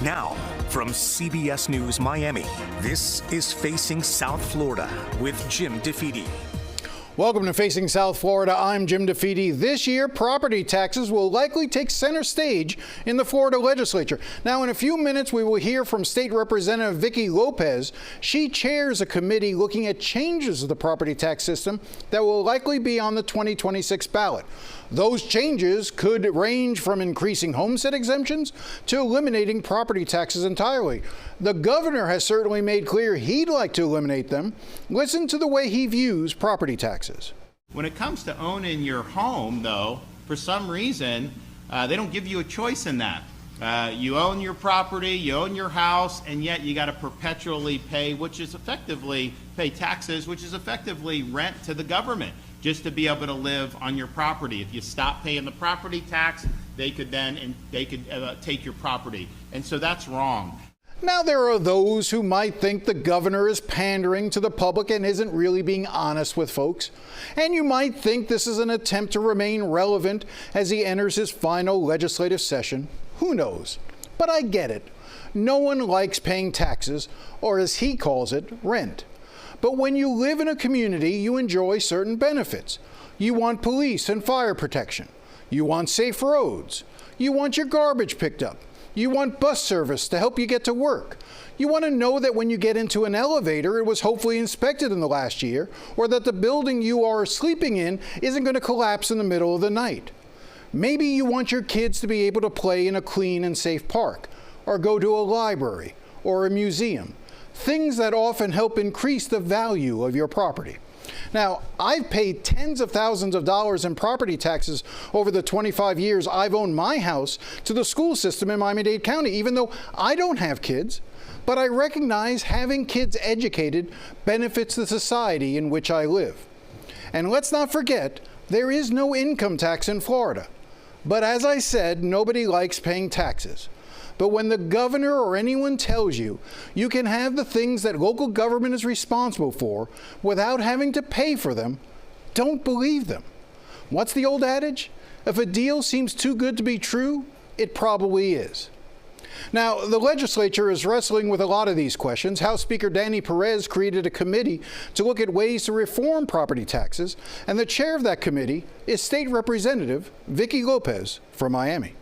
Now, from CBS News Miami, this is Facing South Florida with Jim DeFede. Welcome to Facing South Florida. I'm Jim DeFede. This year, property taxes will likely take center stage in the Florida legislature. Now, in a few minutes, we will hear from State Representative Vicki Lopez. She chairs a committee looking at changes to the property tax system that will likely be on the 2026 ballot. Those changes could range from increasing homestead exemptions to eliminating property taxes entirely. The governor has certainly made clear he'd like to eliminate them. Listen to the way he views property taxes. When it comes to owning your home, though, for some reason, they don't give you a choice in that. You own your property, you own your house, and yet you got to perpetually pay, pay taxes, which is effectively rent to the government, just to be able to live on your property. If you stop paying the property tax, they could take your property. And so that's wrong. Now, there are those who might think the governor is pandering to the public and isn't really being honest with folks. And you might think this is an attempt to remain relevant as he enters his final legislative session. Who knows? But I get it. No one likes paying taxes, or as he calls it, rent. But when you live in a community, you enjoy certain benefits. You want police and fire protection. You want safe roads. You want your garbage picked up. You want bus service to help you get to work. You want to know that when you get into an elevator, it was hopefully inspected in the last year, or that the building you are sleeping in isn't going to collapse in the middle of the night. Maybe you want your kids to be able to play in a clean and safe park, or go to a library or a museum. Things that often help increase the value of your property. Now, I've paid tens of thousands of dollars in property taxes over the 25 years I've owned my house to the school system in Miami-Dade County, even though I don't have kids. But I recognize having kids educated benefits the society in which I live. And let's not forget, there is no income tax in Florida. But as I said, nobody likes paying taxes. But when the governor or anyone tells you you can have the things that local government is responsible for without having to pay for them, don't believe them. What's the old adage? If a deal seems too good to be true, it probably is. Now, the legislature is wrestling with a lot of these questions. House Speaker Danny Perez created a committee to look at ways to reform property taxes, and the chair of that committee is State Representative Vicki Lopez from Miami.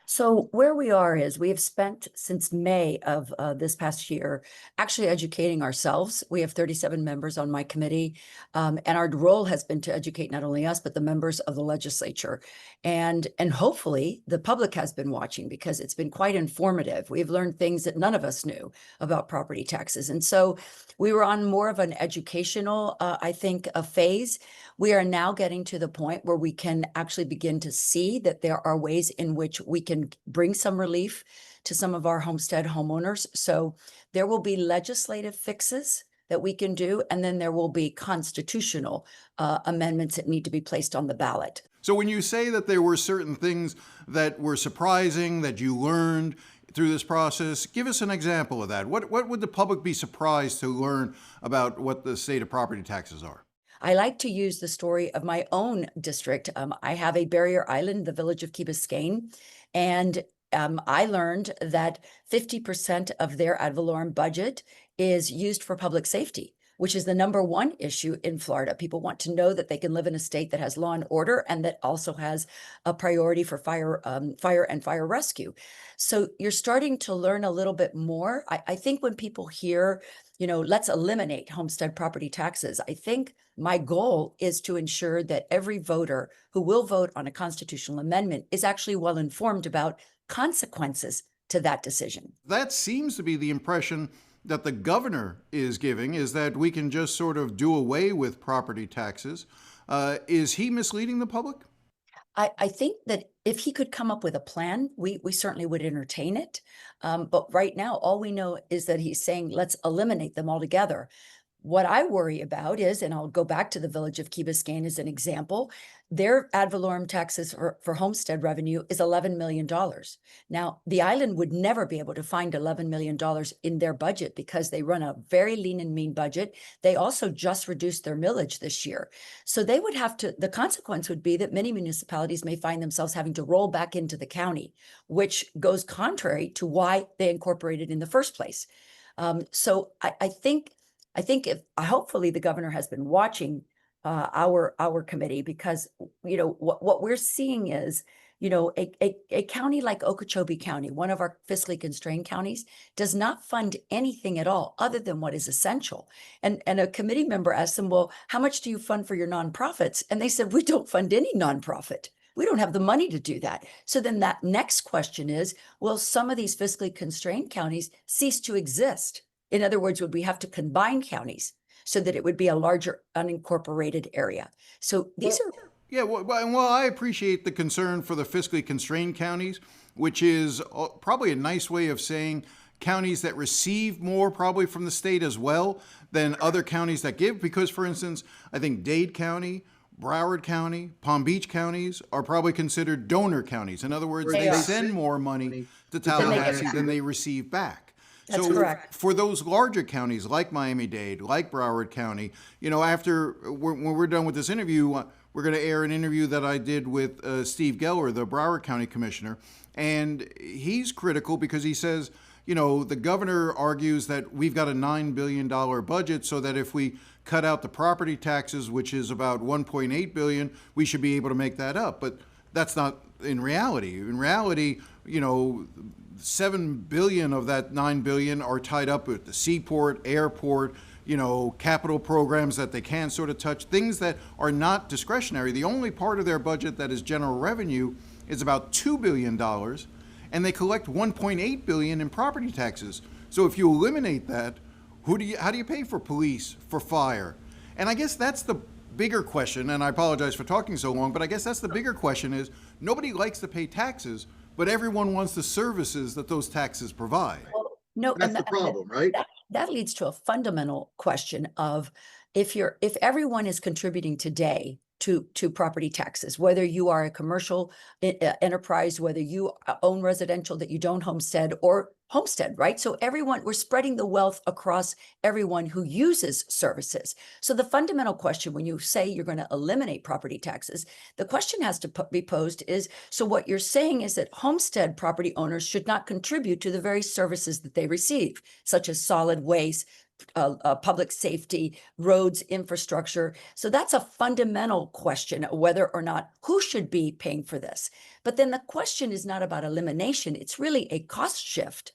So where we are is we have spent since May of this past year actually educating ourselves. We have 37 members on my committee, and our role has been to educate not only us, but the members of the legislature. And hopefully the public has been watching because it's been quite informative. We've learned things that none of us knew about property taxes. And so we were on more of an educational, I think, a phase. We are now getting to the point where we can actually begin to see that there are ways in which we can bring some relief to some of our homestead homeowners. So there will be legislative fixes that we can do, and then there will be constitutional amendments that need to be placed on the ballot. So when you say that there were certain things that were surprising that you learned through this process, give us an example of that. What would the public be surprised to learn about what the state of property taxes are? I like to use the story of my own district. I have a barrier island, the village of Key Biscayne, and I learned that 50% of their ad valorem budget is used for public safety, which is the #1 issue in Florida. People want to know that they can live in a state that has law and order and that also has a priority for fire and fire rescue. So you're starting to learn a little bit more. I think when people hear, let's eliminate homestead property taxes, I think my goal is to ensure that every voter who will vote on a constitutional amendment is actually well informed about consequences to that decision. That seems to be the impression that the governor is giving, is that we can just sort of do away with property taxes. Is he misleading the public? I think that if he could come up with a plan, we certainly would entertain it. But right now, all we know is that he's saying, let's eliminate them altogether. What I worry about is, and I'll go back to the village of Key Biscayne as an example, their ad valorem taxes for homestead revenue is $11 million. Now, the island would never be able to find $11 million in their budget because they run a very lean and mean budget. They also just reduced their millage this year. So they would have to, the consequence would be that many municipalities may find themselves having to roll back into the county, which goes contrary to why they incorporated in the first place. So I think if hopefully the governor has been watching our committee, because what we're seeing is a county like Okeechobee County, one of our fiscally constrained counties, does not fund anything at all other than what is essential. And a committee member asked them, well, how much do you fund for your nonprofits? And they said, we don't fund any nonprofit. We don't have the money to do that. So then that next question is, will some of these fiscally constrained counties cease to exist? In other words, would we have to combine counties so that it would be a larger unincorporated area? So these are... Yeah, well, I appreciate the concern for the fiscally constrained counties, which is probably a nice way of saying counties that receive more probably from the state as well than other counties that give. Because, for instance, I think Dade County, Broward County, Palm Beach counties are probably considered donor counties. In other words, they send more money to Tallahassee than they receive back. That's so correct. For those larger counties like Miami-Dade, like Broward County, after when we're done with this interview, we're going to air an interview that I did with Steve Geller, the Broward County Commissioner, and he's critical because he says, the governor argues that we've got a $9 billion budget, so that if we cut out the property taxes, which is about $1.8 billion, we should be able to make that up. But that's not in reality. In reality, $7 billion of that $9 billion are tied up with the seaport, airport, capital programs that they can sort of touch, things that are not discretionary. The only part of their budget that is general revenue is about $2 billion, and they collect $1.8 billion in property taxes. So if you eliminate that, how do you pay for police, for fire? And I guess that's the bigger question, and I apologize for talking so long, but I guess that's the bigger question is, nobody likes to pay taxes, but everyone wants the services that those taxes provide. Well, no, That's the problem, right? That leads to a fundamental question of if everyone is contributing today to property taxes, whether you are a commercial enterprise, whether you own residential that you don't homestead or homestead, right? So we're spreading the wealth across everyone who uses services. So the fundamental question when you say you're going to eliminate property taxes, the question has to be posed is, so what you're saying is that homestead property owners should not contribute to the very services that they receive, such as solid waste, public safety, roads, infrastructure. So that's a fundamental question, whether or not who should be paying for this. But then the question is not about elimination. It's really a cost shift.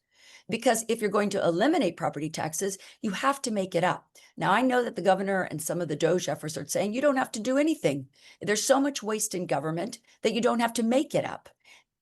Because if you're going to eliminate property taxes, you have to make it up. Now, I know that the governor and some of the Doge efforts are saying you don't have to do anything. There's so much waste in government that you don't have to make it up.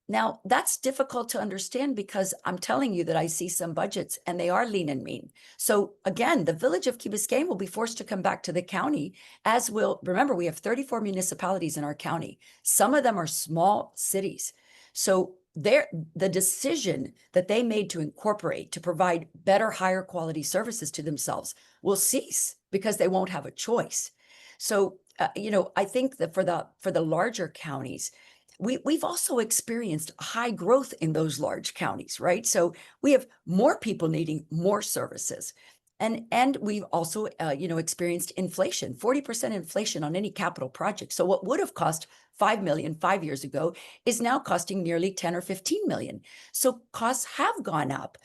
Now, that's difficult to understand because I'm telling you that I see some budgets and they are lean and mean. So again, the village of Key Biscayne will be forced to come back to the county, as will, remember, we have 34 municipalities in our county. Some of them are small cities. So the decision that they made to incorporate, to provide better, higher quality services to themselves will cease because they won't have a choice. So, I think that for the larger counties, we've also experienced high growth in those large counties, right? So we have more people needing more services. And we've also, experienced inflation, 40% inflation on any capital project. So what would have cost $5 million 5 years ago is now costing nearly 10 or 15 million. So costs have gone up.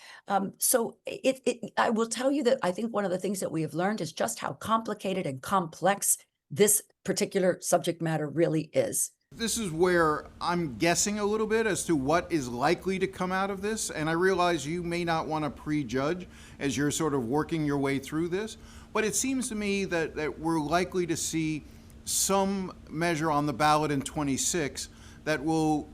So I will tell you that I think one of the things that we have learned is just how complicated and complex this particular subject matter really is. This is where I'm guessing a little bit as to what is likely to come out of this. And I realize you may not want to prejudge as you're sort of working your way through this. But it seems to me that we're likely to see some measure on the ballot in 26 that will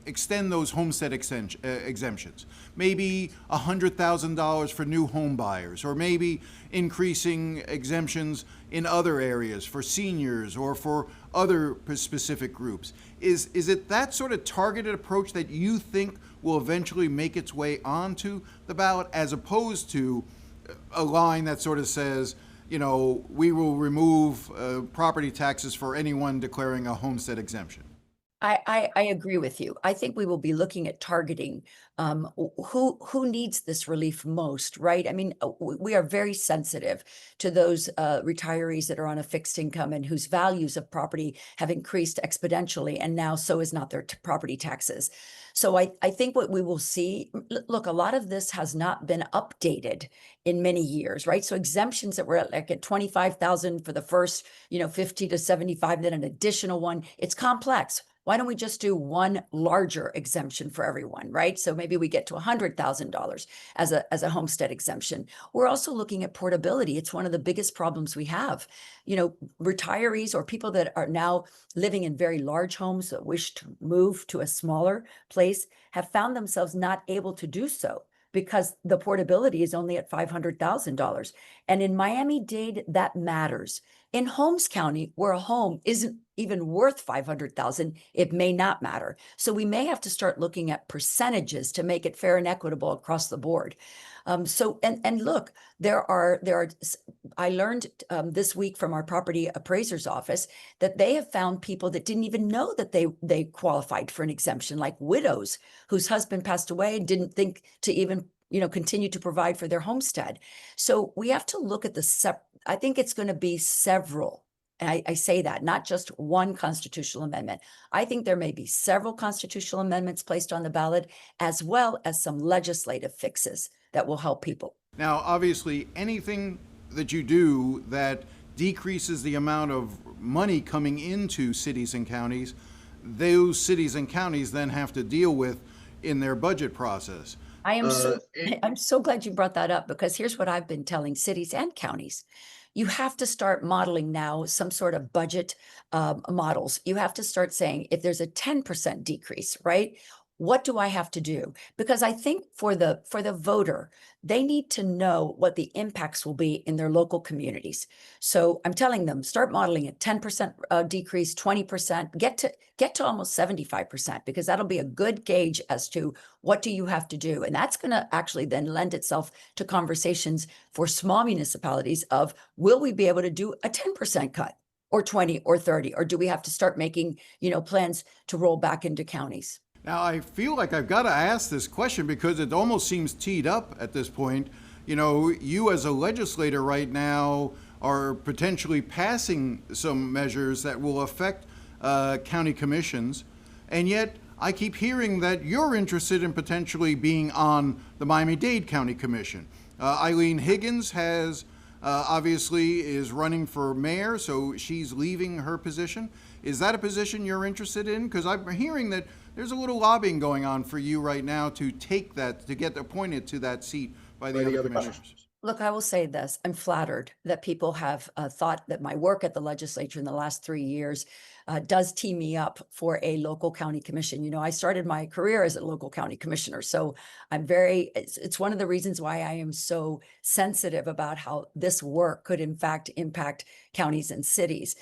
extend those homestead exemptions. Maybe $100,000 for new home buyers, or maybe increasing exemptions in other areas for seniors or for other specific groups. Is it that sort of targeted approach that you think will eventually make its way onto the ballot, as opposed to a line that sort of says, we will remove property taxes for anyone declaring a homestead exemption. I agree with you. I think we will be looking at targeting who needs this relief most, right? I mean, we are very sensitive to those retirees that are on a fixed income and whose values of property have increased exponentially, and now so is not their property taxes. So I think what we will see, look, a lot of this has not been updated in many years, right? So exemptions that were at 25,000 for the first, 50 to 75, then an additional one, it's complex. Why don't we just do one larger exemption for everyone, right? So maybe we get to $100,000 as a homestead exemption. We're also looking at portability. It's one of the biggest problems we have. Retirees or people that are now living in very large homes that wish to move to a smaller place have found themselves not able to do so because the portability is only at $500,000. And in Miami-Dade, that matters. In Holmes County, where a home isn't even worth $500,000, it may not matter. So we may have to start looking at percentages to make it fair and equitable across the board. And look, there are. I learned this week from our property appraiser's office that they have found people that didn't even know that they qualified for an exemption, like widows whose husband passed away and didn't think to even continue to provide for their homestead. So we have to look at I think it's going to be several. And I say that, not just one constitutional amendment. I think there may be several constitutional amendments placed on the ballot, as well as some legislative fixes that will help people. Now, obviously, anything that you do that decreases the amount of money coming into cities and counties, those cities and counties then have to deal with in their budget process. I'm so glad you brought that up, because here's what I've been telling cities and counties. You have to start modeling now some sort of budget models. You have to start saying, if there's a 10% decrease, right? What do I have to do? Because I think for the voter, they need to know what the impacts will be in their local communities. So I'm telling them, start modeling it, 10% decrease, 20%, get to almost 75%, because that'll be a good gauge as to what do you have to do. And that's going to actually then lend itself to conversations for small municipalities of, will we be able to do a 10% cut or 20 or 30, or do we have to start making, plans to roll back into counties? Now, I feel like I've got to ask this question because it almost seems teed up at this point. You as a legislator right now are potentially passing some measures that will affect county commissions, and yet I keep hearing that you're interested in potentially being on the Miami-Dade County Commission. Eileen Higgins obviously is running for mayor, so she's leaving her position. Is that a position you're interested in? Because I'm hearing that there's a little lobbying going on for you right now to get appointed to that seat by the other commissioners. Look, I will say this. I'm flattered that people have thought that my work at the legislature in the last 3 years does tee me up for a local county commission. I started my career as a local county commissioner. So it's one of the reasons why I am so sensitive about how this work could in fact impact counties and cities.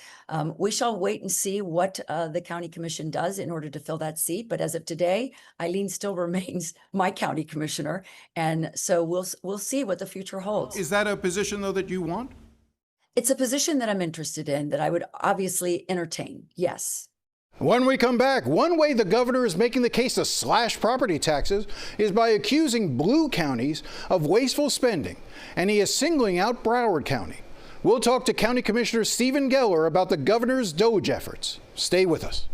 We shall wait and see what the county commission does in order to fill that seat. But as of today, Eileen still remains my county commissioner. And so we'll see what the future holds. Is that a position, though, that you want? It's a position that I'm interested in, that I would obviously entertain, yes. When we come back, one way the governor is making the case to slash property taxes is by accusing blue counties of wasteful spending, and he is singling out Broward County. We'll talk to County Commissioner Stephen Geller about the governor's DOGE efforts. Stay with us.